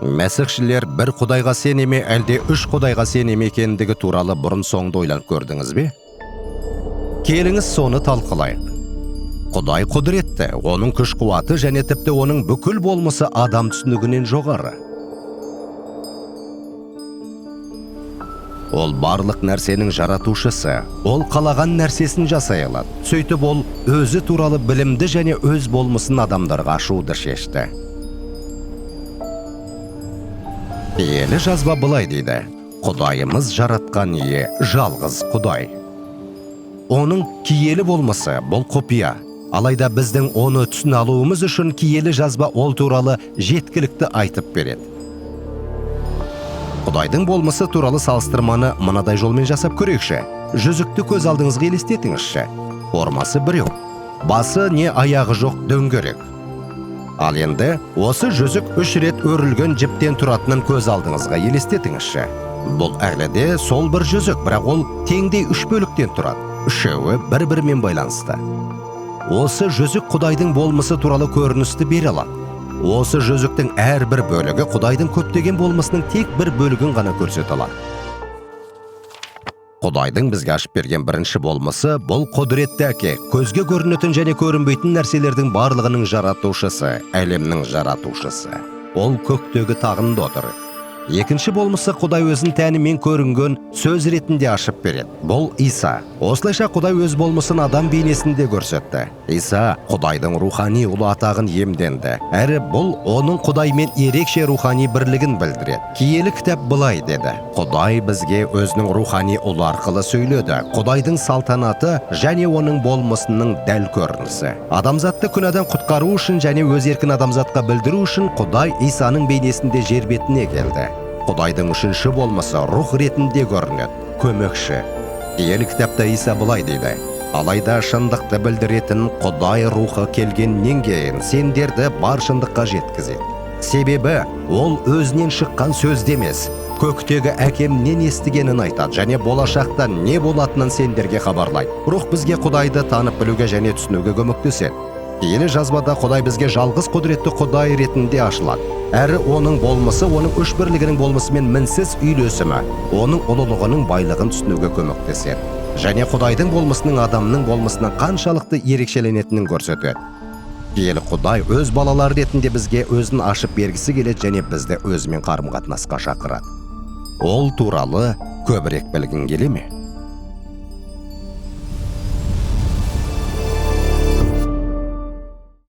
Мәсіхшілер бір құдайға сене ме, әлде үш құдайға сене ме екендігі туралы бұрын соңды ойланып көрдіңіз бе? Келіңіз соны талқылайық. Құдай құдіретті, оның күш қуаты және тіпті оның бүкіл болмысы адам түсінігінен жоғары. Ол барлық нәрсенің жаратушысы, ол қалаған нәрсесін жасай алады. Сөйтіп ол өзі туралы білімді және өз болмысын адамдарға ашуды шешті. Киелі жазба былай дейді: Құдайымыз жаратқан ие жалғыз Құдай. Оның киелі болмысы бұл құпия. Алайда біздің оны түсіне алуымыз үшін киелі жазба ол туралы жеткілікті айтып береді. Құдайдың болмысы туралы салыстырманы мынадай жолмен жасап көрейікші. Жүзікті көз алдыңызға елестетіңізші. Формасы біреу, басы не аяғы жоқ дөңгелек. Ал енді осы жүзік 3 рет өрілген жіптен тұратынын көз алдыңызға елестетіңізші. Бұл әлі де сол бір жүзік, бірақ ол теңдей 3 бөліктен тұрады. Үшеуі бір-бірімен байланысты. Осы жүзік Құдайдың болмысы туралы көріністі бере алады. Осы жүзіктің әрбір бөлігі Құдайдың көптеген болмысының тек бір бөлігін ғана көрсете алады. Құдайдың бізге ашып берген бірінші болмысы бұл құдіретті әке, көзге көрінетін және көрінбейтін нәрселердің барлығының жаратушысы, әлемнің жаратушысы. Ол көктегі тағында отыр. Екінші болмысы Құдай өзін тәнімен көрінген сөз ретінде ашып береді. Бұл Иса. Осылайша Құдай өз болмысын адам бейнесінде көрсетті. Иса Құдайдың рухани ұлы атағын иемденді. Әрі бұл оның Құдаймен ерекше рухани бірлігін білдіреді. Киелі кітап былай деді: Құдай бізге өзінің рухани ұлы арқылы сөйледі. Құдайдың салтанаты және оның болмысының дәл көрінісі. Адамзатты күнәдан құтқару үшін және өз еркін адамзатқа білдіру үшін Құдай Исаның бейнесінде жер бетіне келді. Құдайдың үшінші болмысы рух ретінде көрінеді, көмекші. Киелі кітапта Иса былай дейді: Алайда шындықты білдіретін Құдай рухы келгеннен кейін сендерді бар шындыққа жеткізеді. Себебі ол өзінен шыққан сөзде емес, көктегі әкемнен естігенін айтады және болашақта не болатынын сендерге хабарлайды. Рух бізге Құдайды танып білуге және түсінуге көмектеседі. Киелі жазбада Құдай бізге жалғыз құдіретті Құдай ретінде ашылады. Әрі оның болмысы, оның үш бірлігінің болмысымен мінсіз үйлесімі, оның ұлылығының байлығын түсінуге көмектеседі. Және Құдайдың болмысының адамның болмысынан қаншалықты ерекшеленетінін көрсетеді. Киелі Құдай өз балалар ретінде бізге өзін ашып бергісі келеді және бізді өзімен қарым-қатынасқа шақырады. Ол туралы көбірек білгің келе ме?